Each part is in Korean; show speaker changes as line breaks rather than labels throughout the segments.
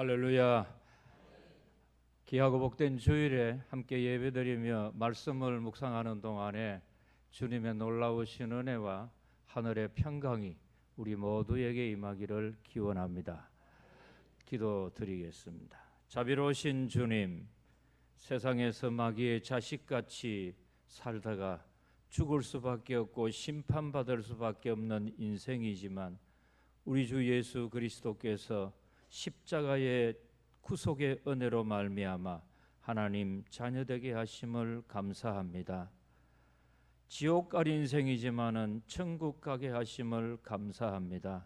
할렐루야. 귀하고 복된 주일에 함께 예배드리며 말씀을 묵상하는 동안에 주님의 놀라우신 은혜와 하늘의 평강이 우리 모두에게 임하기를 기원합니다. 기도드리겠습니다. 자비로우신 주님, 세상에서 마귀의 자식같이 살다가 죽을 수밖에 없고 심판받을 수밖에 없는 인생이지만 우리 주 예수 그리스도께서 십자가의 구속의 은혜로 말미암아 하나님 자녀되게 하심을 감사합니다. 지옥 갈 인생이지만은 천국 가게 하심을 감사합니다.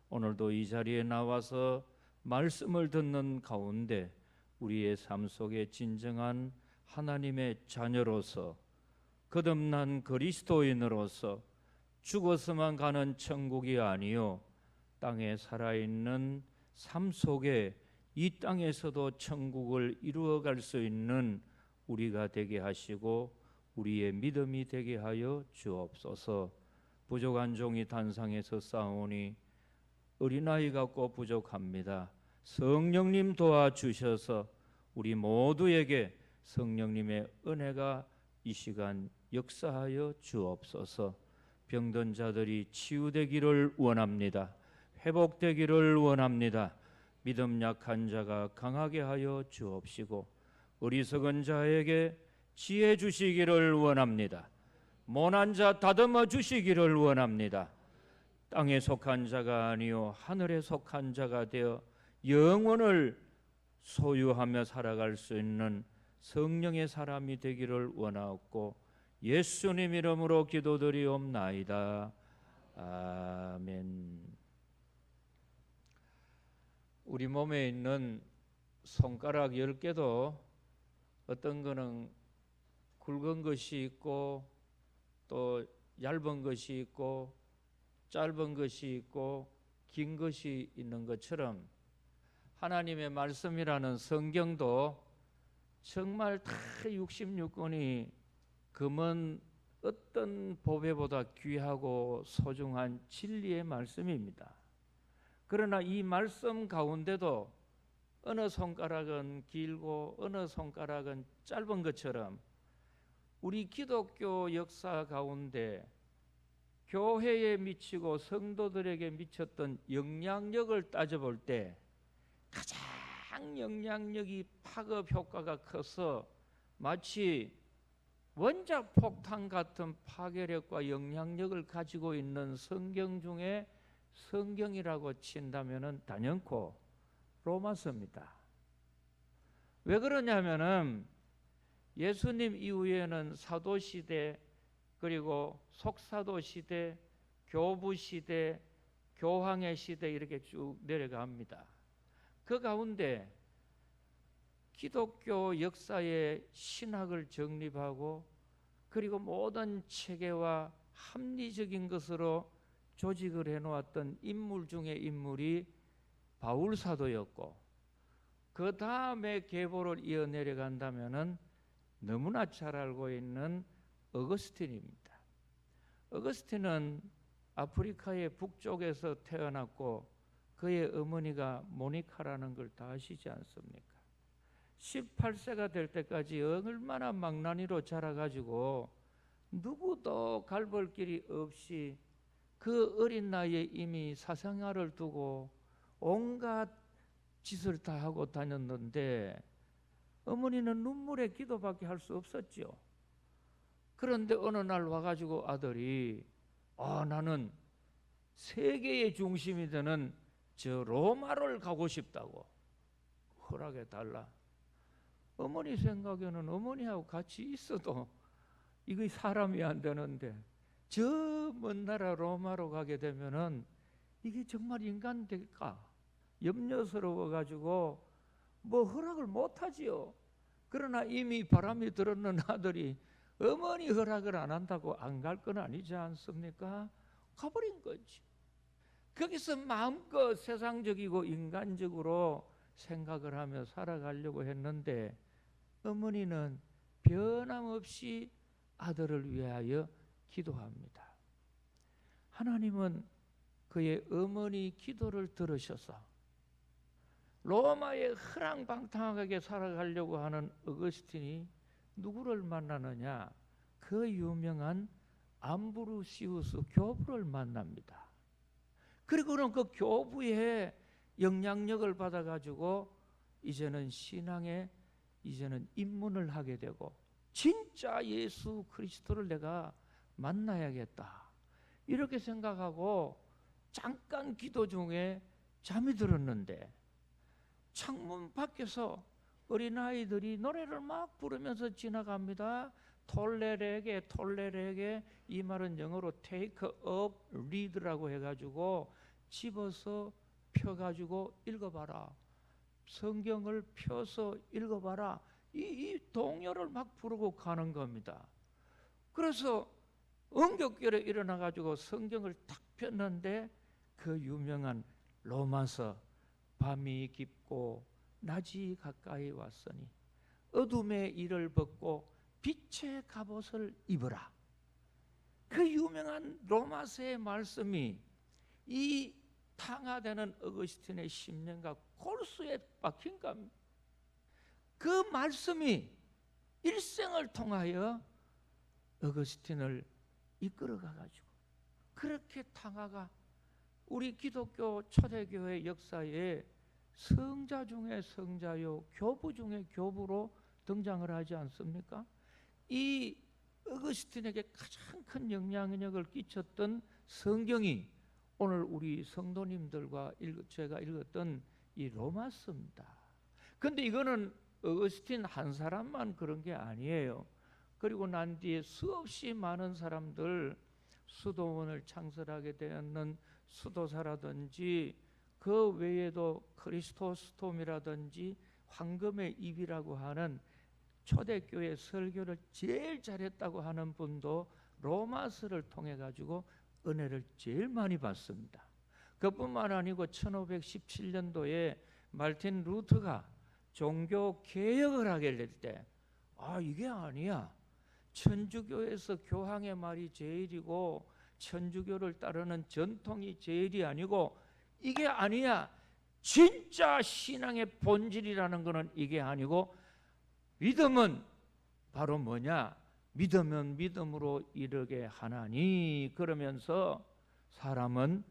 오늘도 이 자리에 나와서 말씀을 듣는 가운데 우리의 삶 속에 진정한 하나님의 자녀로서 거듭난 그리스도인으로서 죽어서만 가는 천국이 아니요 땅에 살아있는 삶 속에 이 땅에서도 천국을 이루어갈 수 있는 우리가 되게 하시고 우리의 믿음이 되게 하여 주옵소서. 부족한 종이 단상에서 싸우니 어린아이 같고 부족합니다. 성령님 도와주셔서 우리 모두에게 성령님의 은혜가 이 시간 역사하여 주옵소서. 병든 자들이 치유되기를 원합니다. 회복되기를 원합니다. 믿음 약한 자가 강하게 하여 주옵시고 어리석은 자에게 지혜 주시기를 원합니다. 모난 자 다듬어 주시기를 원합니다. 땅에 속한 자가 아니요 하늘에 속한 자가 되어 영원을 소유하며 살아갈 수 있는 성령의 사람이 되기를 원하옵고 예수님 이름으로 기도드리옵나이다. 아멘. 우리 몸에 있는 손가락 10개도 어떤 거는 굵은 것이 있고 또 얇은 것이 있고 짧은 것이 있고 긴 것이 있는 것처럼 하나님의 말씀이라는 성경도 정말 다 66권이 금은 어떤 보배보다 귀하고 소중한 진리의 말씀입니다. 그러나 이 말씀 가운데도 어느 손가락은 길고 어느 손가락은 짧은 것처럼 우리 기독교 역사 가운데 교회에 미치고 성도들에게 미쳤던 영향력을 따져볼 때 가장 영향력이 파급 효과가 커서 마치 원자 폭탄 같은 파괴력과 영향력을 가지고 있는 성경 중에 성경이라고 친다면은 단연코 로마서입니다. 왜 그러냐면은 예수님 이후에는 사도 시대 그리고 속사도 시대, 교부 시대, 교황의 시대 이렇게 쭉 내려갑니다. 그 가운데 기독교 역사의 신학을 정립하고 그리고 모든 체계와 합리적인 것으로 조직을 해놓았던 인물 중에 인물이 바울 사도였고 그 다음에 계보를 이어 내려간다면은 너무나 잘 알고 있는 어거스틴입니다. 어거스틴은 아프리카의 북쪽에서 태어났고 그의 어머니가 모니카라는 걸 다 아시지 않습니까? 18세가 될 때까지 얼마나 망나니로 자라가지고 누구도 갈볼 길이 없이 그 어린 나이에 이미 사생활을 두고 온갖 짓을 다 하고 다녔는데 어머니는 눈물의 기도밖에 할 수 없었죠. 그런데 어느 날 와가지고 아들이 나는 세계의 중심이 되는 저 로마를 가고 싶다고 허락해 달라. 어머니 생각에는 어머니하고 같이 있어도 이거 사람이 안 되는데 저 먼 나라 로마로 가게 되면은 이게 정말 인간 될까? 염려스러워 가지고 뭐 허락을 못 하지요. 그러나 이미 바람이 들었는 아들이 어머니 허락을 안 한다고 안 갈 건 아니지 않습니까? 가버린 거지. 거기서 마음껏 세상적이고 인간적으로 생각을 하며 살아가려고 했는데 어머니는 변함없이 아들을 위하여 기도합니다. 하나님은 그의 어머니 기도를 들으셔서 로마에 허랑방탕하게 살아가려고 하는 어거스틴이 누구를 만나느냐? 그 유명한 암브루시우스 교부를 만납니다. 그리고는 그 교부의 영향력을 받아가지고 이제는 신앙에 이제는 입문을 하게 되고, 진짜 예수 그리스도를 내가 만나야겠다 이렇게 생각하고 잠깐 기도 중에 잠이 들었는데, 창문 밖에서 어린아이들이 노래를 막 부르면서 지나갑니다. 톨레레게 톨레레게, 이 말은 영어로 take up read라고 해가지고 집어서 펴가지고 읽어봐라, 성경을 펴서 읽어봐라, 이 동요를 막 부르고 가는 겁니다. 그래서 엉겹결에 일어나가지고 성경을 탁 폈는데 그 유명한 로마서, 밤이 깊고 낮이 가까이 왔으니 어둠의 일을 벗고 빛의 갑옷을 입어라, 그 유명한 로마서의 말씀이 이 탕화되는 어거스틴의 심령과 골수에 박힌 겁니다. 그 말씀이 일생을 통하여 어거스틴을 이끌어가가지고 그렇게 탕화가 우리 기독교 초대교회 역사에 성자 중에 성자요, 교부 중에 교부로 등장을 하지 않습니까? 이 어거스틴에게 가장 큰 영향력을 끼쳤던 성경이 오늘 우리 성도님들과 제가 읽었던 이 로마서입니다. 그런데 이거는 어거스틴 한 사람만 그런 게 아니에요. 그리고 난 뒤에 수없이 많은 사람들, 수도원을 창설하게 되었는 수도사라든지 그 외에도 크리스토스톰이라든지 황금의 입이라고 하는 초대교회 설교를 제일 잘했다고 하는 분도 로마서를 통해 가지고 은혜를 제일 많이 받습니다. 그뿐만 아니고 1517년도에 말틴 루터가 종교 개혁을 하게 될 때, 이게 아니야, 천주교에서 교황의 말이 제일이고 천주교를 따르는 전통이 제일이 아니고 이게 아니야, 진짜 신앙의 본질이라는 것은 이게 아니고, 믿음은 바로 뭐냐, 믿으면 믿음으로 이르게 하나니, 그러면서 사람은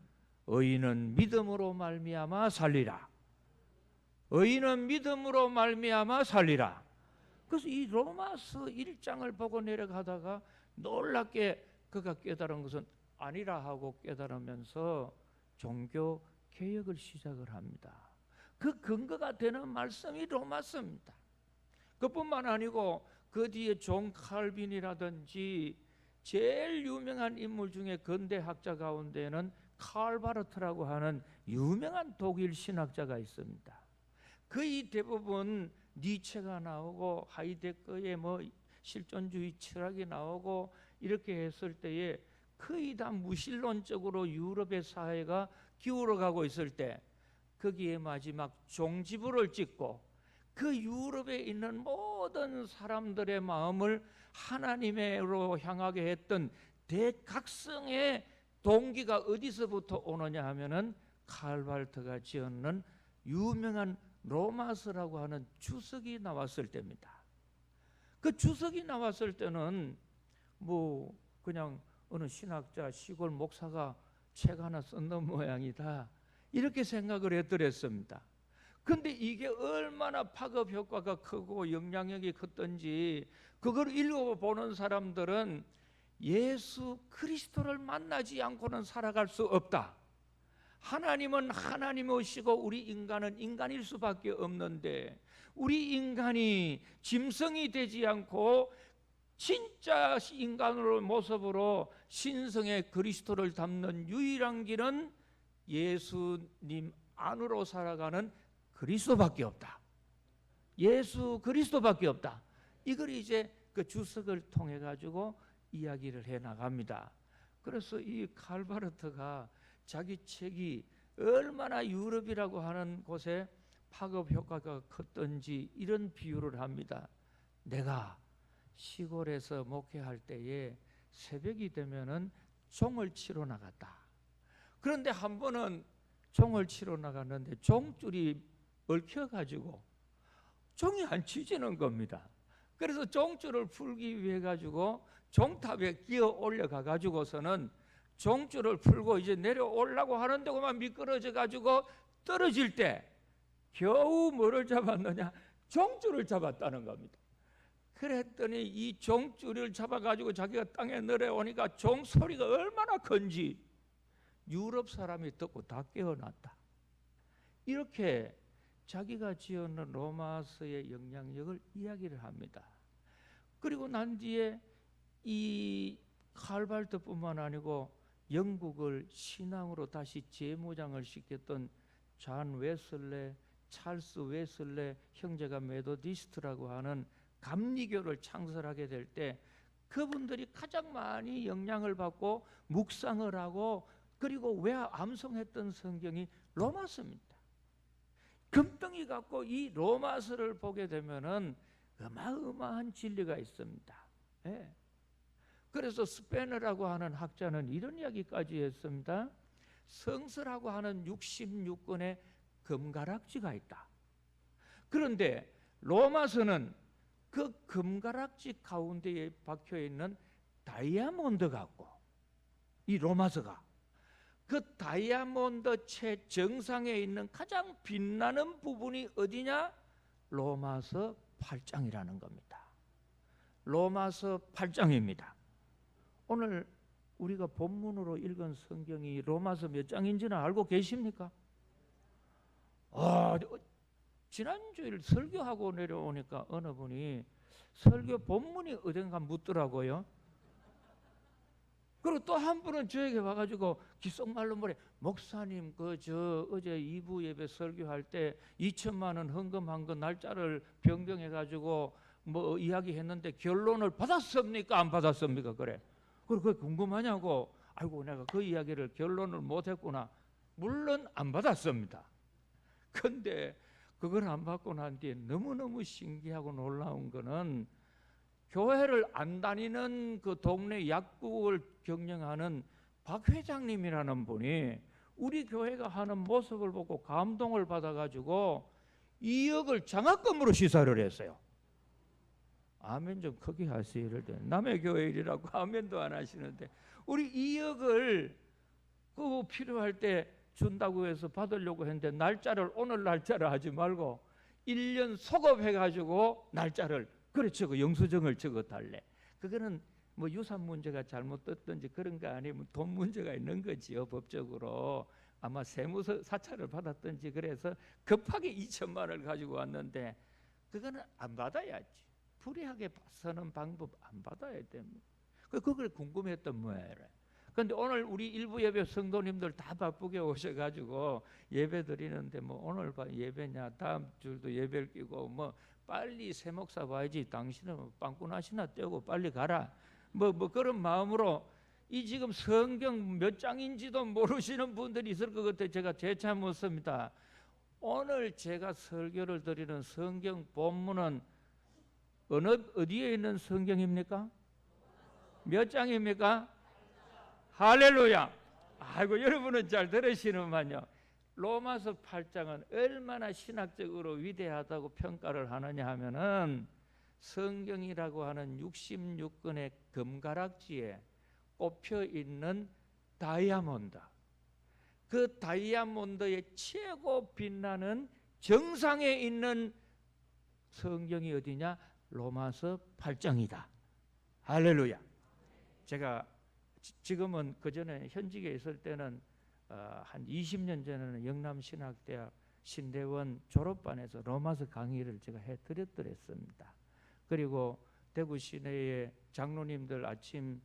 의인은 믿음으로 말미암아 살리라, 의인은 믿음으로 말미암아 살리라. 그래서 이 로마서 1장을 보고 내려가다가 놀랍게 그가 깨달은 것은 아니라 하고 깨달으면서 종교 개혁을 시작을 합니다. 그 근거가 되는 말씀이 로마서입니다. 그뿐만 아니고 그 뒤에 존 칼빈이라든지 제일 유명한 인물 중에 근대학자 가운데는 칼 바르트라고 하는 유명한 독일 신학자가 있습니다. 거의 대부분 니체가 나오고 하이데거의 실존주의 철학이 나오고 이렇게 했을 때에 거의 다 무신론적으로 유럽의 사회가 기울어가고 있을 때, 거기에 마지막 종지부를 찍고 그 유럽에 있는 모든 사람들의 마음을 하나님으로 향하게 했던 대각성의 동기가 어디서부터 오느냐 하면은 칼 바르트가 지었는 유명한 로마서라고 하는 주석이 나왔을 때입니다. 그 주석이 나왔을 때는 그냥 어느 신학자, 시골 목사가 책 하나 썼는 모양이다 이렇게 생각을 했더랬습니다. 근데 이게 얼마나 파급 효과가 크고 영향력이 컸던지 그걸 읽어보는 사람들은 예수 그리스도를 만나지 않고는 살아갈 수 없다. 하나님은 하나님이시고 우리 인간은 인간일 수밖에 없는데, 우리 인간이 짐승이 되지 않고 진짜 인간으로 모습으로 신성의 그리스도를 담는 유일한 길은 예수님 안으로 살아가는 그리스도밖에 없다. 예수 그리스도밖에 없다. 이걸 이제 그 주석을 통해 가지고 이야기를 해 나갑니다. 그래서 이 칼 바르트가 자기 책이 얼마나 유럽이라고 하는 곳에 파급 효과가 컸던지 이런 비유를 합니다. 내가 시골에서 목회할 때에 새벽이 되면은 종을 치러 나갔다. 그런데 한 번은 종을 치러 나갔는데 종줄이 얽혀가지고 종이 안 치지는 겁니다. 그래서 종줄을 풀기 위해 가지고 종탑에 기어 올려가 가지고서는 종줄을 풀고 이제 내려오려고 하는데 그만 미끄러져 가지고 떨어질 때 겨우 뭐를 잡았느냐? 종줄을 잡았다는 겁니다. 그랬더니 이 종줄을 잡아가지고 자기가 땅에 내려오니까 종 소리가 얼마나 큰지 유럽 사람이 듣고 다 깨어났다. 이렇게 자기가 지어놓은 로마서의 영향력을 이야기를 합니다. 그리고 난 뒤에 이 칼발트뿐만 아니고 영국을 신앙으로 다시 재무장을 시켰던 존 웨슬레, 찰스 웨슬레 형제가 메도디스트라고 하는 감리교를 창설하게 될 때 그분들이 가장 많이 영향을 받고 묵상을 하고 그리고 왜 암송했던 성경이 로마서입니다. 금덩이 갖고 이 로마서를 보게 되면은 어마어마한 진리가 있습니다. 예. 그래서 스페너라고 하는 학자는 이런 이야기까지 했습니다. 성서라고 하는 66권의 금가락지가 있다. 그런데 로마서는 그 금가락지 가운데에 박혀 있는 다이아몬드 같고 이 로마서가 그 다이아몬드 채 정상에 있는 가장 빛나는 부분이 어디냐? 로마서 8장이라는 겁니다. 로마서 8장입니다. 오늘 우리가 본문으로 읽은 성경이 로마서 몇 장인지는 알고 계십니까? 지난주일 설교하고 내려오니까 어느 분이 설교 본문이 어딘가 묻더라고요. 그리고 또 한 분은 저에게 와가지고 귓속말로 뭐래, 목사님 어제 2부 예배 설교할 때 2천만 원 헌금한 거 날짜를 변경해가지고 뭐 이야기했는데 결론을 받았습니까? 안 받았습니까? 그래. 그리고 그게 궁금하냐고. 아이고 내가 그 이야기를 결론을 못했구나. 물론 안 받았습니다. 근데 그걸 안 받고 난 뒤에 너무너무 신기하고 놀라운 거는 교회를 안 다니는 그 동네 약국을 경영하는 박 회장님이라는 분이 우리 교회가 하는 모습을 보고 감동을 받아가지고 2억을 장학금으로 시사를 했어요. 아멘 좀 크게 하세요. 이럴 때 남의 교회 일이라고 아멘도 안 하시는데 우리 2억을 그 필요할 때 준다고 해서 받으려고 했는데 날짜를 오늘 날짜를 하지 말고 1년 소급해가지고 날짜를 그래 적어 영수증을 적어 달래. 그거는 뭐 유산 문제가 잘못됐든지 그런 거 아니면 돈 문제가 있는 거지요. 법적으로 아마 세무서 사찰을 받았든지 그래서 급하게 2천만 원을 가지고 왔는데 그거는 안 받아야지. 불이하게 쓰는 방법 안 받아야 됩니다. 그걸 궁금했던 모양이에요. 그런데 오늘 우리 일부 예배 성도님들 다 바쁘게 오셔가지고 예배 드리는데 뭐 오늘 예배냐 다음 주도 예배를 끼고 뭐 빨리 새 목사 봐야지 당신은 빵꾸나시나 떼고 빨리 가라 뭐 그런 마음으로 이 지금 성경 몇 장인지도 모르시는 분들이 있을 것 같아요. 제가 재차 묻습니다. 오늘 제가 설교를 드리는 성경 본문은 어디에 있는 성경입니까? 몇 장입니까? 할렐루야. 아이고 여러분은 잘 들으시는만요. 로마서 8장은 얼마나 신학적으로 위대하다고 평가를 하느냐 하면은 성경이라고 하는 66권의 금가락지에 꼽혀 있는 다이아몬드, 그 다이아몬드의 최고 빛나는 정상에 있는 성경이 어디냐? 로마서 8장이다. 할렐루야. 제가 지금은 그전에 현직에 있을 때는 한 20년 전에는 영남신학대학 신대원 졸업반에서 로마서 강의를 제가 해드렸더랬습니다. 그리고 대구 시내에 장로님들 아침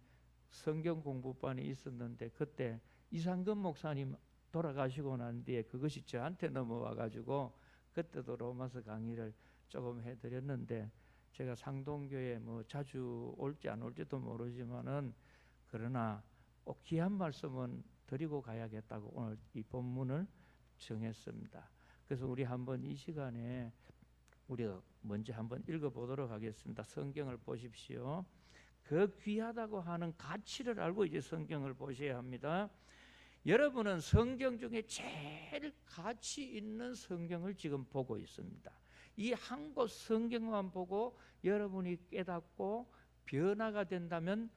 성경 공부반이 있었는데 그때 이상근 목사님 돌아가시고 난 뒤에 그것이 저한테 넘어와 가지고 그때도 로마서 강의를 조금 해드렸는데 제가 상동교에 뭐 자주 올지 안 올지도 모르지만은 그러나 꼭 귀한 말씀은 드리고 가야겠다고 오늘 이 본문을 정했습니다. 그래서 우리 한번 이 시간에 우리가 먼저 한번 읽어보도록 하겠습니다. 성경을 보십시오. 그 귀하다고 하는 가치를 알고 이제 성경을 보셔야 합니다. 여러분은 성경 중에 제일 가치 있는 성경을 지금 보고 있습니다. 이 한 곳 성경만 보고 여러분이 깨닫고 변화가 된다면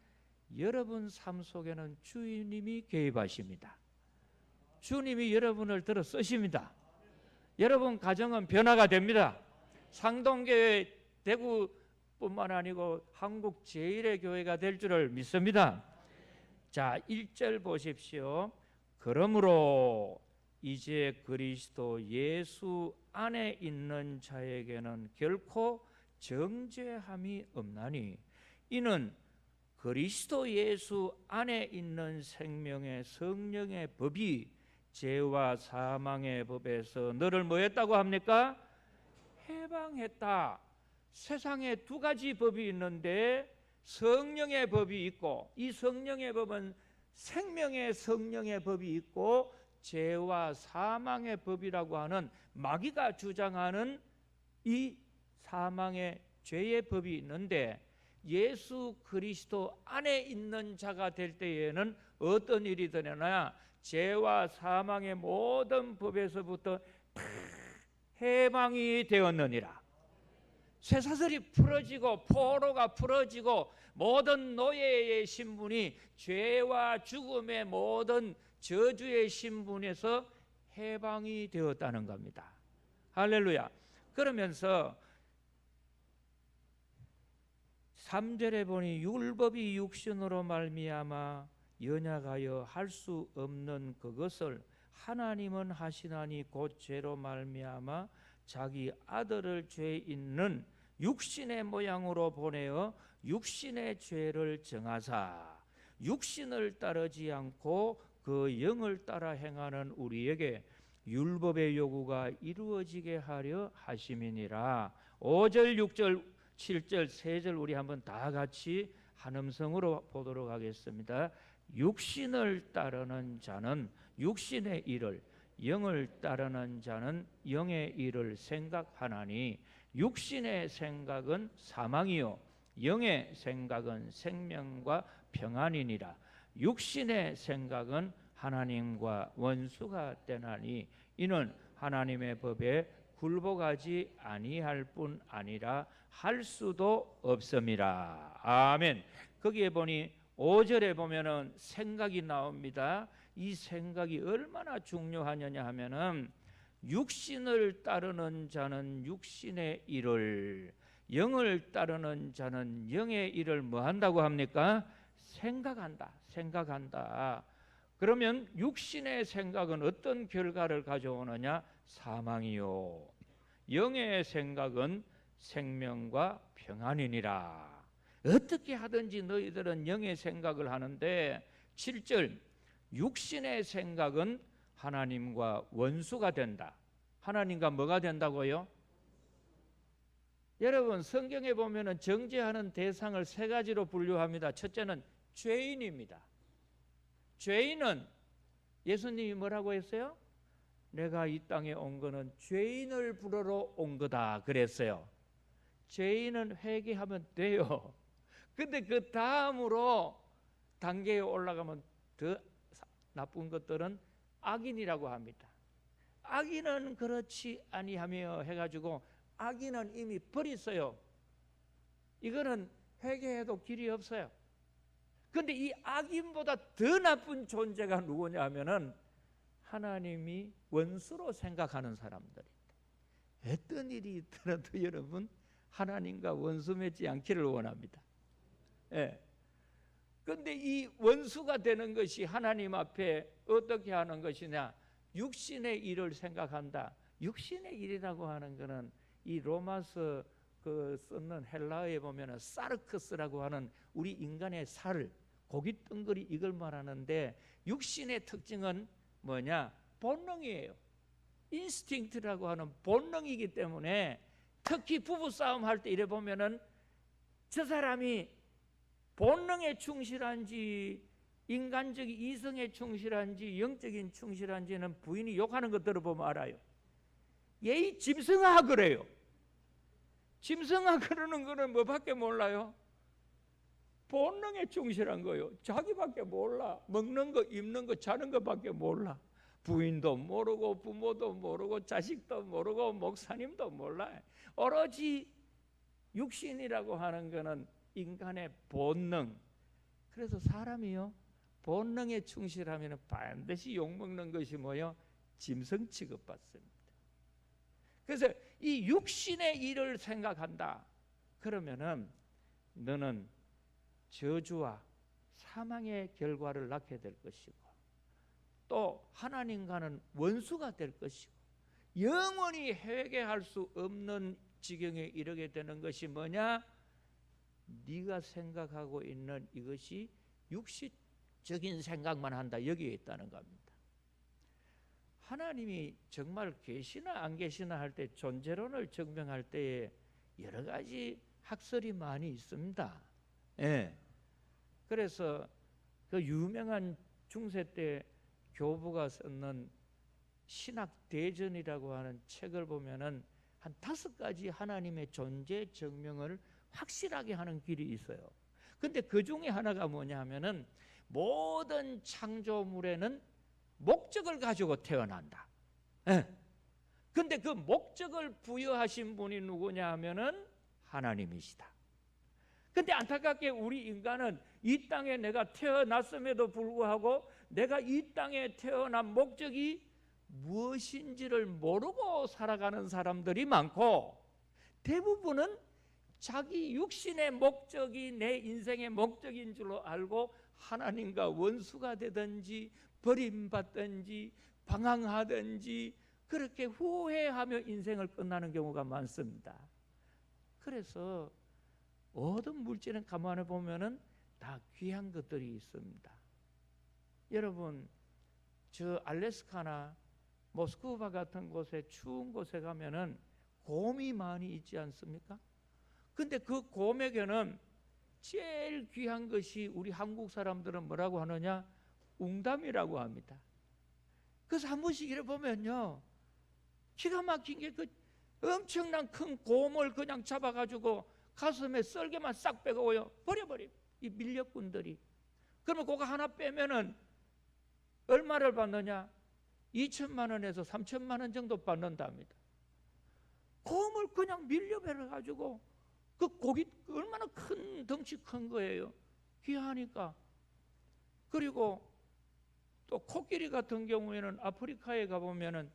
여러분 삶 속에는 주님이 개입하십니다. 주님이 여러분을 들어 쓰십니다. 여러분 가정은 변화가 됩니다. 상동교회 대구뿐만 아니고 한국 제1의 교회가 될 줄을 믿습니다. 자, 1절 보십시오. 그러므로 이제 그리스도 예수 안에 있는 자에게는 결코 정죄함이 없나니 이는 그리스도 예수 안에 있는 생명의 성령의 법이 죄와 사망의 법에서 너를 뭐 했다고 합니까? 해방했다. 세상에 두 가지 법이 있는데 성령의 법이 있고, 이 성령의 법은 생명의 성령의 법이 있고, 죄와 사망의 법이라고 하는 마귀가 주장하는 이 사망의 죄의 법이 있는데, 예수 그리스도 안에 있는 자가 될 때에는 어떤 일이 되느냐? 죄와 사망의 모든 법에서부터 다 해방이 되었느니라. 쇠사슬이 풀어지고 포로가 풀어지고 모든 노예의 신분이 죄와 죽음의 모든 저주의 신분에서 해방이 되었다는 겁니다. 할렐루야. 그러면서 3절에 보니 율법이 육신으로 말미암아 연약하여 할 수 없는 그것을 하나님은 하시나니 곧 죄로 말미암아 자기 아들을 죄 있는 육신의 모양으로 보내어 육신의 죄를 정하사 육신을 따르지 않고 그 영을 따라 행하는 우리에게 율법의 요구가 이루어지게 하려 하심이니라. 5절, 6절, 7절, 3절 우리 한번 다 같이 한 음성으로 보도록 하겠습니다. 육신을 따르는 자는 육신의 일을, 영을 따르는 자는 영의 일을 생각하나니 육신의 생각은 사망이요 영의 생각은 생명과 평안이니라. 육신의 생각은 하나님과 원수가 되나니 이는 하나님의 법에 굴복하지 아니할 뿐 아니라 할 수도 없음이라. 아멘. 거기에 보니 5절에 보면은 생각이 나옵니다. 이 생각이 얼마나 중요하느냐 하면은 육신을 따르는 자는 육신의 일을, 영을 따르는 자는 영의 일을 뭐 한다고 합니까? 생각한다. 그러면 육신의 생각은 어떤 결과를 가져오느냐? 사망이요. 영의 생각은 생명과 평안이니라. 어떻게 하든지 너희들은 영의 생각을 하는데 7절 육신의 생각은 하나님과 원수가 된다. 하나님과 뭐가 된다고요? 여러분 성경에 보면은 정죄하는 대상을 세 가지로 분류합니다. 첫째는 죄인입니다. 죄인은 예수님이 뭐라고 했어요? 내가 이 땅에 온 거는 죄인을 부르러 온 거다 그랬어요. 죄인은 회개하면 돼요. 근데 그 다음으로 단계에 올라가면 더 나쁜 것들은 악인이라고 합니다. 악인은 그렇지 아니하며 해가지고 악인은 이미 버렸어요. 이거는 회개해도 길이 없어요. 근데 이 악인보다 더 나쁜 존재가 누구냐 하면은 하나님이 원수로 생각하는 사람들입니다. 어떤 일이 있더라도 여러분 하나님과 원수 맺지 않기를 원합니다. 예. 근데 이 원수가 되는 것이 하나님 앞에 어떻게 하는 것이냐? 육신의 일을 생각한다. 육신의 일이라고 하는 것은 이 로마서 그 쓰는 헬라어에 보면은 사르크스라고 하는 우리 인간의 살, 고기 덩거리 이걸 말하는데 육신의 특징은 뭐냐? 본능이에요. 인스팅트라고 하는 본능이기 때문에 특히 부부싸움 할 때 이래 보면은 저 사람이 본능에 충실한지 인간적 이성에 충실한지 영적인 충실한지는 부인이 욕하는 거 들어보면 알아요. 얘 짐승아 그래요. 짐승아 그러는 거는 뭐밖에 몰라요? 본능에 충실한 거예요. 자기밖에 몰라. 먹는 거, 입는 거, 자는 거밖에 몰라. 부인도 모르고 부모도 모르고 자식도 모르고 목사님도 몰라. 오로지 육신이라고 하는 거는 인간의 본능. 그래서 사람이요, 본능에 충실하면 반드시 욕먹는 것이 뭐요? 짐승 취급받습니다. 그래서 이 육신의 일을 생각한다. 그러면은 너는 저주와 사망의 결과를 낳게 될 것이고, 또 하나님과는 원수가 될 것이고, 영원히 회개할 수 없는 지경에 이르게 되는 것이 뭐냐? 네가 생각하고 있는 이것이 육신적인 생각만 한다, 여기에 있다는 겁니다. 하나님이 정말 계시나 안 계시나 할 때, 존재론을 증명할 때에 여러 가지 학설이 많이 있습니다. 예. 그래서 그 유명한 중세 때 교부가 썼는 신학대전이라고 하는 책을 보면은 한 5가지 하나님의 존재 증명을 확실하게 하는 길이 있어요. 근데 그 중에 하나가 뭐냐 하면은 모든 창조물에는 목적을 가지고 태어난다. 예. 근데 그 목적을 부여하신 분이 누구냐 하면은 하나님이시다. 근데 안타깝게 우리 인간은 이 땅에 내가 태어났음에도 불구하고 내가 이 땅에 태어난 목적이 무엇인지를 모르고 살아가는 사람들이 많고, 대부분은 자기 육신의 목적이 내 인생의 목적인 줄로 알고 하나님과 원수가 되든지 버림받든지 방황하든지 그렇게 후회하며 인생을 끝나는 경우가 많습니다. 그래서 모든 물질은 가만히 보면은 다 귀한 것들이 있습니다. 여러분, 저 알래스카나 모스크바 같은 곳에, 추운 곳에 가면은 곰이 많이 있지 않습니까? 근데 그 곰에게는 제일 귀한 것이, 우리 한국 사람들은 뭐라고 하느냐? 웅담이라고 합니다. 그래서 한 번씩 이래 보면요, 기가 막힌 게, 그 엄청난 큰 곰을 그냥 잡아가지고 가슴에 썰개만 싹 빼고요 버려버려, 이 밀렵꾼들이. 그러면 그거 하나 빼면은 얼마를 받느냐? 2천만 원에서 3천만 원 정도 받는답니다. 곰을 그냥 밀려버려가지고, 그 고기 얼마나 큰, 덩치 큰 거예요. 귀하니까. 그리고 또 코끼리 같은 경우에는 아프리카에 가보면은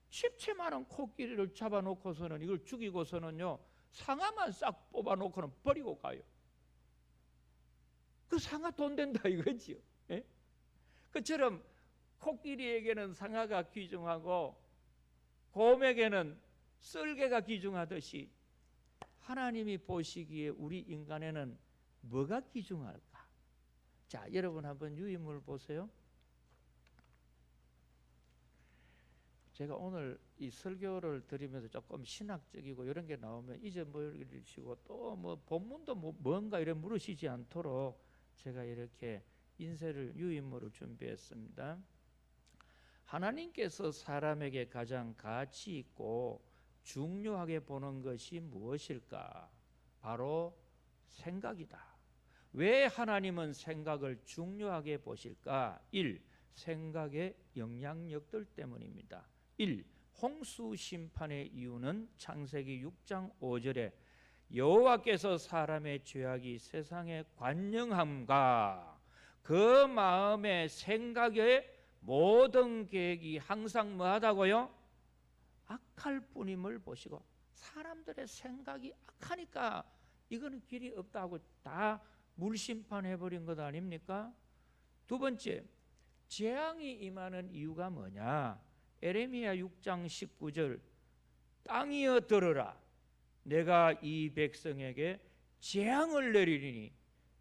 십체만한 코끼리를 잡아놓고서는, 이걸 죽이고서는요 상아만 싹 뽑아놓고는 버리고 가요. 그 상아 돈 된다 이거지요. 예? 그처럼 코끼리에게는 상아가 귀중하고 곰에게는 썰개가 귀중하듯이, 하나님이 보시기에 우리 인간에는 뭐가 귀중할까? 자, 여러분 한번 유인물 보세요. 제가 오늘 이 설교를 드리면서 조금 신학적이고 이런 게 나오면 잊어버리시고 또 뭐 본문도 뭔가 이래 물으시지 않도록 제가 이렇게 인쇄를, 유인물을 준비했습니다. 하나님께서 사람에게 가장 가치 있고 중요하게 보는 것이 무엇일까? 바로 생각이다. 왜 하나님은 생각을 중요하게 보실까? 1. 생각의 영향력들 때문입니다. 1. 홍수 심판의 이유는 창세기 6장 5절에 여호와께서 사람의 죄악이 세상에 관영함과 그 마음의 생각의 모든 계획이 항상 뭐하다고요? 악할 뿐임을 보시고, 사람들의 생각이 악하니까 이거는 길이 없다고 다 물심판해버린 것 아닙니까? 두 번째, 재앙이 임하는 이유가 뭐냐? 에레미야 6장 19절, 땅이여 들으라, 내가 이 백성에게 재앙을 내리리니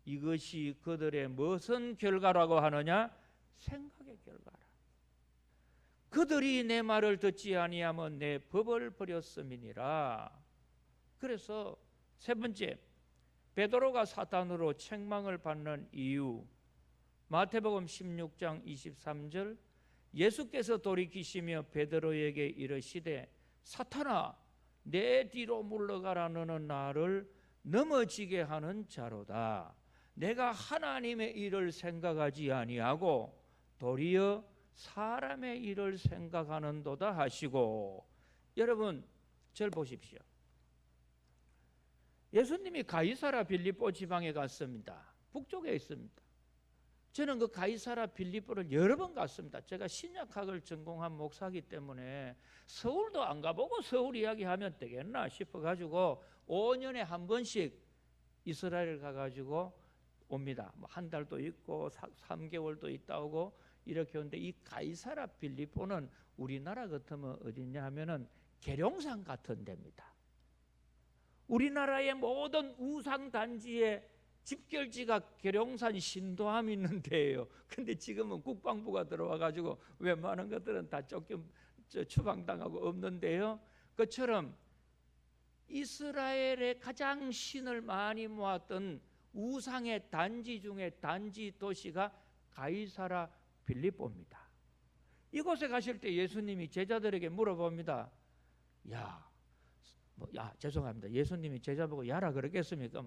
이것이 그들의 무슨 결과라고 하느냐? 생각의 결과라. 그들이 내 말을 듣지 아니하면 내 법을 버렸음이니라. 그래서 세 번째, 베드로가 사탄으로 책망을 받는 이유, 마태복음 16장 23절, 예수께서 돌이키시며 베드로에게 이르시되 사탄아 내 뒤로 물러가라, 너는 나를 넘어지게 하는 자로다. 내가 하나님의 일을 생각하지 아니하고 도리어 사람의 일을 생각하는도다 하시고. 여러분 절 보십시오. 예수님이 가이사라 빌립보 지방에 갔습니다. 북쪽에 있습니다. 저는 그 가이사라 빌립보를 여러 번 갔습니다. 제가 신약학을 전공한 목사이기 때문에 서울도 안 가보고 서울 이야기하면 되겠나 싶어가지고 5년에 한 번씩 이스라엘 가가지고 옵니다. 뭐 한 달도 있고 3개월도 있다 오고 이렇게 오는데, 이 가이사라 빌립보는 우리나라 같으면 어디냐 하면은 계룡산 같은 데입니다. 우리나라의 모든 우상단지의 집결지가 계룡산 신도암이 있는 데예요. 근데 지금은 국방부가 들어와가지고 웬만한 것들은 다 추방당하고 없는데요. 그처럼 이스라엘의 가장 신을 많이 모았던 우상의 단지 중에 단지 도시가 가이사라 빌립보입니다. 이곳에 가실 때 예수님이 제자들에게 물어봅니다. 죄송합니다. 예수님이 제자 보고 야라 그러겠습니까?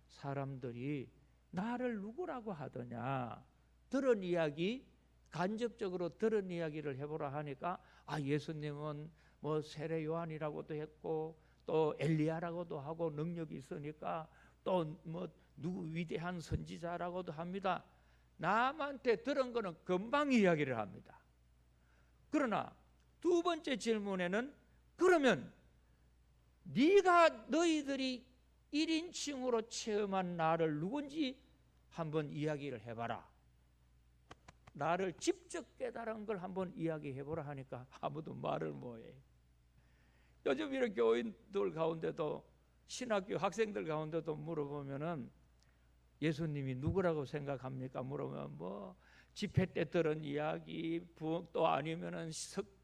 사람들이 나를 누구라고 하더냐, 들은 이야기, 간접적으로 들은 이야기를 해보라 하니까 예수님은 뭐 세례 요한이라고도 했고 또 엘리야라고도 하고 능력이 있으니까 또 뭐 누구 위대한 선지자라고도 합니다. 남한테 들은 거는 금방 이야기를 합니다. 그러나 두 번째 질문에는 그러면 너희들이 1인칭으로 체험한 나를 누군지 한번 이야기를 해봐라. 나를 직접 깨달은 걸 한번 이야기해보라 하니까 아무도 말을 못해. 요즘 이런 교인들 가운데도 신학교 학생들 가운데도 물어보면은 예수님이 누구라고 생각합니까? 물어보면 뭐 집회 때 들은 이야기, 또 아니면은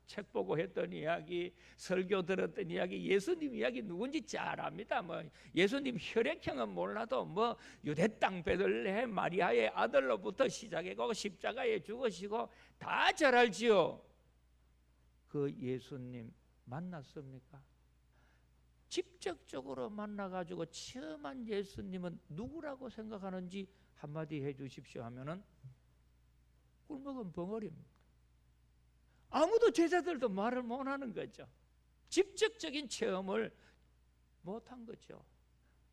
책 보고 했던 이야기, 설교 들었던 이야기, 예수님 이야기 누군지 잘 압니다. 뭐 예수님 혈액형은 몰라도 뭐 유대 땅 베들레헴 마리아의 아들로부터 시작해고 십자가에 죽으시고 다 잘 알지요. 그 예수님 만났습니까? 직접적으로 만나가지고 체험한 예수님은 누구라고 생각하는지 한마디 해주십시오 하면은 꿀먹은 벙어리입니다. 아무도 제자들도 말을 못하는 거죠. 직접적인 체험을 못한 거죠.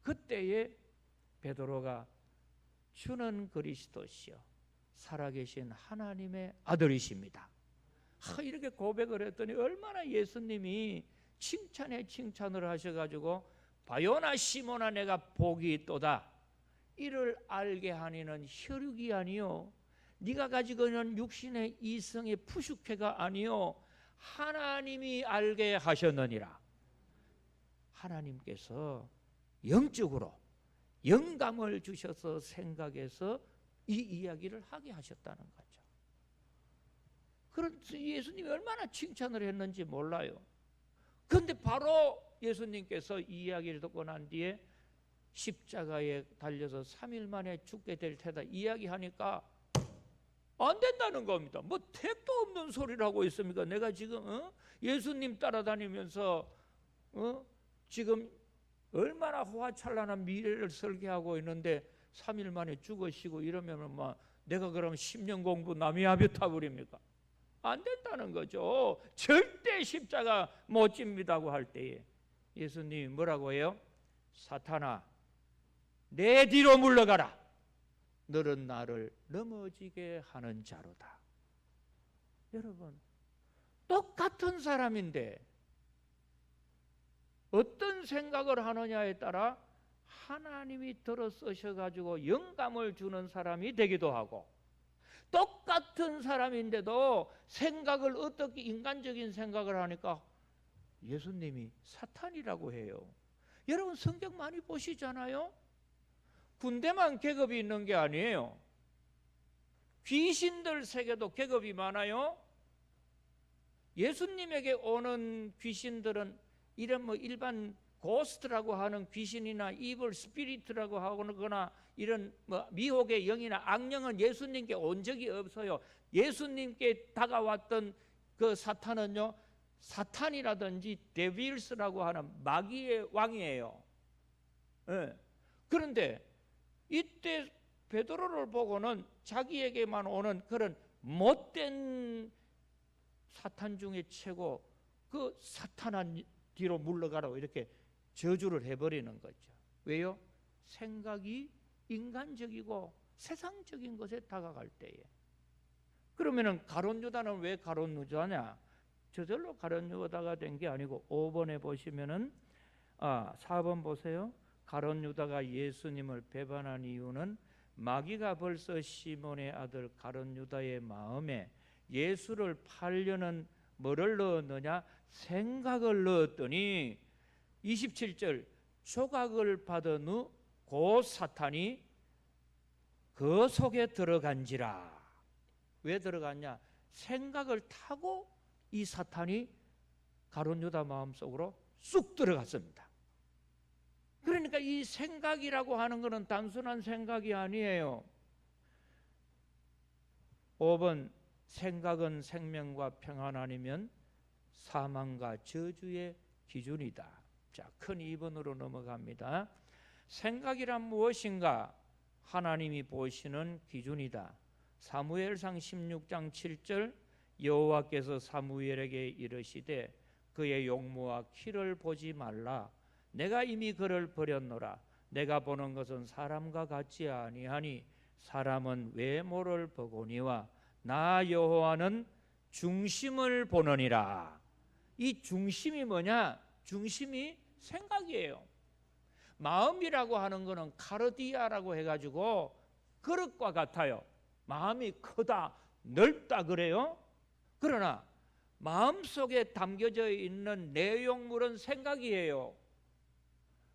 그때에 베드로가 주는 그리스도시요 살아계신 하나님의 아들이십니다, 이렇게 고백을 했더니 얼마나 예수님이 칭찬을 하셔가지고 바요나 시몬아 내가 복이 있도다. 이를 알게 하니는 혈육이 아니요 네가 가지고 있는 육신의 이성의 푸슈케가 아니요 하나님이 알게 하셨느니라. 하나님께서 영적으로 영감을 주셔서 생각해서 이 이야기를 하게 하셨다는 거죠. 그런 예수님이 얼마나 칭찬을 했는지 몰라요. 그런데 바로 예수님께서 이 이야기를 듣고 난 뒤에 십자가에 달려서 3일 만에 죽게 될 테다 이야기하니까 안 된다는 겁니다. 뭐 택도 없는 소리를 하고 있습니까? 내가 지금 예수님 따라다니면서 지금 얼마나 호화찬란한 미래를 설계하고 있는데 3일 만에 죽으시고 이러면 막 내가 그럼 10년 공부 남이 아비타 버립니까? 안 된다는 거죠. 절대 십자가 못 집니다고 할 때에 예수님이 뭐라고 해요? 사탄아 내 뒤로 물러가라. 너는 나를 넘어지게 하는 자로다. 여러분 똑같은 사람인데 어떤 생각을 하느냐에 따라 하나님이 들어 쓰셔가지고 영감을 주는 사람이 되기도 하고, 똑같은 사람인데도 생각을 어떻게 인간적인 생각을 하니까 예수님이 사탄이라고 해요. 여러분 성경 많이 보시잖아요. 군대만 계급이 있는 게 아니에요. 귀신들 세계도 계급이 많아요. 예수님에게 오는 귀신들은 이런 뭐 일반 고스트라고 하는 귀신이나 이블 스피리트라고 하거나 이런 뭐 미혹의 영이나 악령은 예수님께 온 적이 없어요. 예수님께 다가왔던 그 사탄은요, 사탄이라든지 데빌스라고 하는 마귀의 왕이에요. 네. 그런데 이때 베드로를 보고는 자기에게만 오는 그런 못된 사탄 중에 최고 그 사탄한 뒤로 물러가라고 이렇게 저주를 해버리는 거죠. 왜요? 생각이 인간적이고 세상적인 것에 다가갈 때에. 그러면은 가룟 유다는 왜 가룟 유다냐? 저절로 가룟 유다가 된 게 아니고 5번에 보시면은 4번 보세요. 가룟 유다가 예수님을 배반한 이유는 마귀가 벌써 시몬의 아들 가룟 유다의 마음에 예수를 팔려는 뭐를 넣었느냐? 생각을 넣었더니 27절 조각을 받은 후 곧 사탄이 그 속에 들어간지라. 왜 들어갔냐? 생각을 타고 이 사탄이 가룟 유다 마음속으로 쑥 들어갔습니다. 그러니까 이 생각이라고 하는 것은 단순한 생각이 아니에요. 5번 생각은 생명과 평안 아니면 사망과 저주의 기준이다. 자, 큰 2번으로 넘어갑니다. 생각이란 무엇인가? 하나님이 보시는 기준이다. 사무엘상 16장 7절 여호와께서 사무엘에게 이르시되 그의 용모와 키를 보지 말라. 내가 이미 그를 버렸노라. 내가 보는 것은 사람과 같지 아니하니 사람은 외모를 보거니와 나 여호와는 중심을 보느니라. 이 중심이 뭐냐? 중심이 생각이에요. 마음이라고 하는 것은 카르디아라고 해가지고 그릇과 같아요. 마음이 크다, 넓다 그래요. 그러나 마음속에 담겨져 있는 내용물은 생각이에요.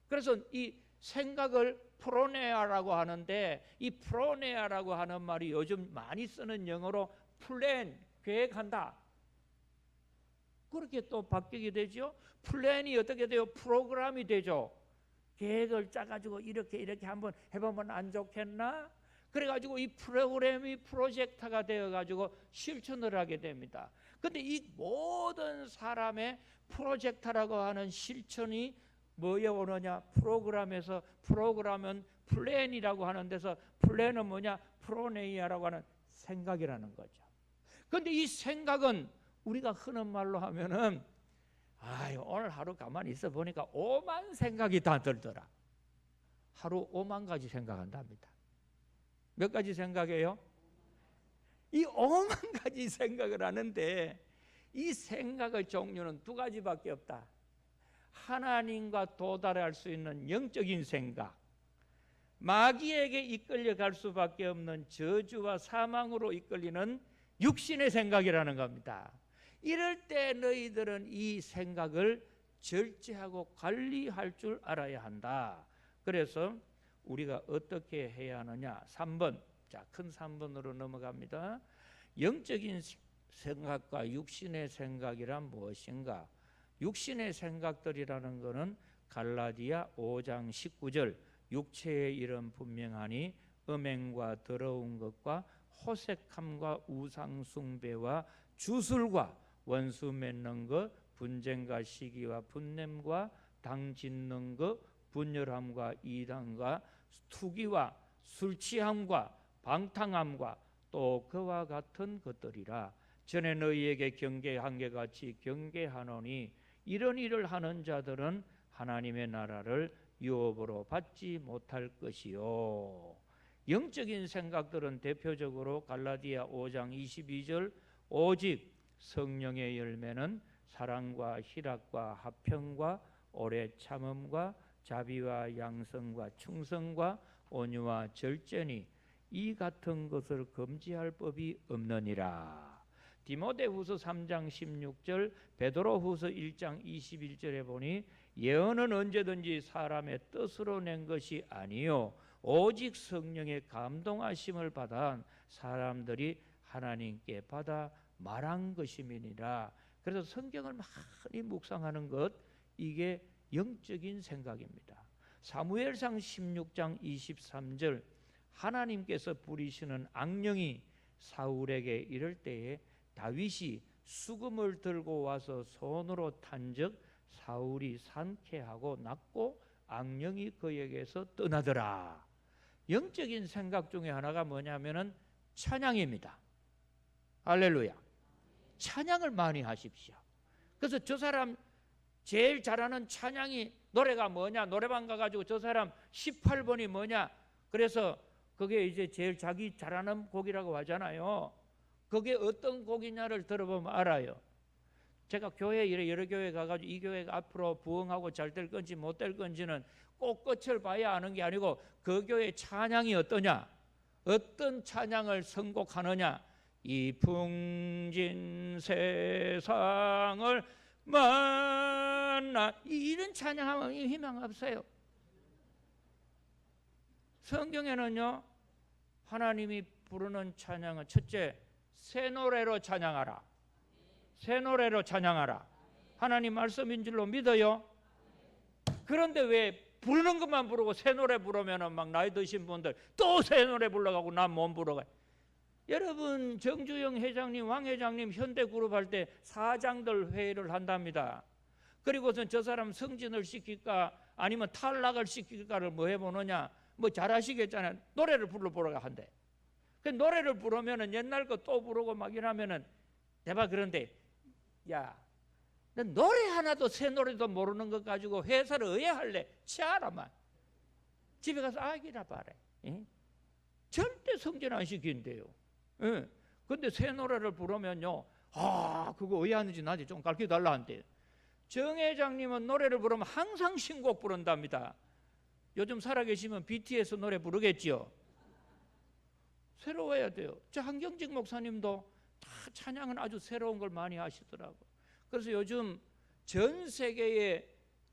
그래서 이 생각을 프로네아라고 하는데, 이 프로네아라고 하는 말이 요즘 많이 쓰는 영어로 플랜, 계획한다, 그렇게 또 바뀌게 되죠. 플랜이 어떻게 돼요? 프로그램이 되죠. 계획을 짜가지고 이렇게 한번 해보면 안 좋겠나? 그래가지고 이 프로그램이 프로젝트가 되어가지고 실천을 하게 됩니다. 근데 이 모든 사람의 프로젝트라고 하는 실천이 뭐에 오느냐? 프로그램에서. 프로그램은 플랜이라고 하는 데서 플랜은 뭐냐? 프로네이아라고 하는 생각이라는 거죠. 근데 이 생각은 우리가 흔한 말로 하면은 오늘 하루 가만히 있어 보니까 5만 생각이 다 들더라. 하루 5만 가지 생각한답니다. 몇 가지 생각해요? 이 5만 가지 생각을 하는데 이 생각의 종류는 두 가지밖에 없다. 하나님과 도달할 수 있는 영적인 생각, 마귀에게 이끌려갈 수밖에 없는 저주와 사망으로 이끌리는 육신의 생각이라는 겁니다. 이럴 때 너희들은 이 생각을 절제하고 관리할 줄 알아야 한다. 그래서 우리가 어떻게 해야 하느냐? 3번. 자, 큰 3번으로 넘어갑니다. 영적인 생각과 육신의 생각이란 무엇인가? 육신의 생각들이라는 것은 갈라디아 5장 19절 육체의 일은 분명하니 음행과 더러운 것과 호색함과 우상 숭배와 주술과 원수 맺는 것, 분쟁과 시기와 분냄과 당 짓는 것, 분열함과 이단과 투기와 술 취함과 방탕함과 또 그와 같은 것들이라. 전에 너희에게 경계한 것 같이 경계하노니 이런 일을 하는 자들은 하나님의 나라를 유업으로 받지 못할 것이요. 영적인 생각들은 대표적으로 갈라디아 5장 22절 오직 성령의 열매는 사랑과 희락과 화평과 오래 참음과 자비와 양성과 충성과 온유와 절제니 이 같은 것을 금지할 법이 없느니라. 디모데후서 3장 16절 베드로후서 1장 21절에 보니 예언은 언제든지 사람의 뜻으로 낸 것이 아니요 오직 성령의 감동하심을 받아 사람들이 하나님께 받아 말한 것임이니라. 그래서 성경을 많이 묵상하는 것, 이게 영적인 생각입니다. 사무엘상 16장 23절 하나님께서 부리시는 악령이 사울에게 이를 때에 다윗이 수금을 들고 와서 손으로 탄즉 사울이 산쾌하고 낫고 악령이 그에게서 떠나더라. 영적인 생각 중에 하나가 뭐냐면은 찬양입니다. 할렐루야. 찬양을 많이 하십시오. 그래서 저 사람 제일 잘하는 찬양이 노래가 뭐냐? 노래방 가가지고 저 사람 18번이 뭐냐? 그래서 그게 이제 제일 자기 잘하는 곡이라고 하잖아요. 그게 어떤 곡이냐를 들어보면 알아요. 제가 교회 여러 교회 가가지고 이 교회가 앞으로 부흥하고 잘 될 건지 못 될 건지는 꼭 끝을 봐야 아는 게 아니고 그 교회 찬양이 어떠냐? 어떤 찬양을 선곡하느냐? 이 풍진 세상을 만나, 이런 찬양하면 희망 없어요. 성경에는요, 하나님이 부르는 찬양은 첫째, 새 노래로 찬양하라. 새 노래로 찬양하라. 하나님 말씀인 줄로 믿어요. 그런데 왜 부르는 것만 부르고 새 노래 부르면은 막 나이 드신 분들 또 새 노래 불러가고 난 못 부르가. 여러분, 정주영 회장님, 왕 회장님 현대그룹 할 때 사장들 회의를 한답니다. 그리고선 저 사람 승진을 시킬까 아니면 탈락을 시킬까를 뭐 해보느냐? 뭐 잘하시겠잖아요. 노래를 불러보라고 한대. 그 노래를 부르면은 옛날 거 또 부르고 막 이러면은 내가 그런데, 야, 너 노래 하나도 새 노래도 모르는 것 가지고 회사를 의뢰할래? 치아라만. 집에 가서 아기나 봐라. 예? 절대 승진 안 시킨대요. 예. 근데 새 노래를 부르면요, 아, 그거 의뢰하는지 나한테 좀 가르쳐 달라 한대요. 정 회장님은 노래를 부르면 항상 신곡 부른답니다. 요즘 살아계시면 BTS 노래 부르겠지요. 새로워야 돼요. 저 한경직 목사님도 다 찬양은 아주 새로운 걸 많이 하시더라고요. 그래서 요즘 전 세계에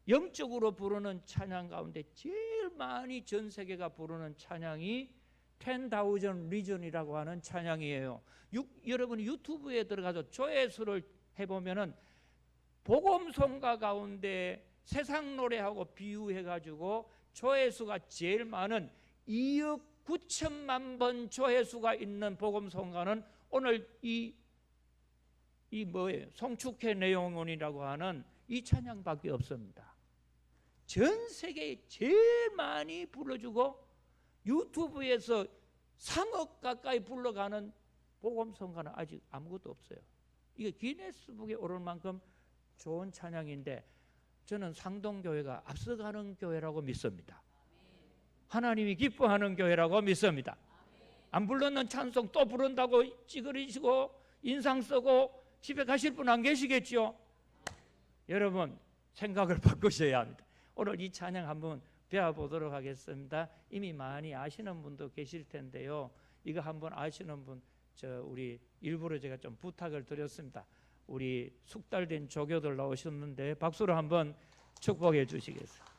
영적으로 부르는 찬양 가운데 제일 많이 전 세계가 부르는 찬양이 10,000 리전이라고 하는 찬양이에요. 여러분이 유튜브에 들어가서 조회수를 해보면은 복음성가 가운데 세상 노래하고 비유해가지고 조회수가 제일 많은 2억 9천만 번 조회수가 있는 복음성가는 오늘 이 뭐예요? 송축회 내용원이라고 하는 이 찬양밖에 없습니다. 전 세계에 제일 많이 불러주고 유튜브에서 3억 가까이 불러가는 복음성가는 아직 아무것도 없어요. 이게 기네스북에 오를 만큼 좋은 찬양인데 저는 상동교회가 앞서가는 교회라고 믿습니다. 하나님이 기뻐하는 교회라고 믿습니다. 안 불렀는 찬송 또 부른다고 찌그리시고 인상 쓰고 집에 가실 분 안 계시겠죠? 여러분, 생각을 바꾸셔야 합니다. 오늘 이 찬양 한번 배워보도록 하겠습니다. 이미 많이 아시는 분도 계실 텐데요. 이거 한번 아시는 분, 우리 일부러 제가 좀 부탁을 드렸습니다. 우리 숙달된 조교들 나오셨는데 박수로 한번 축복해 주시겠어요?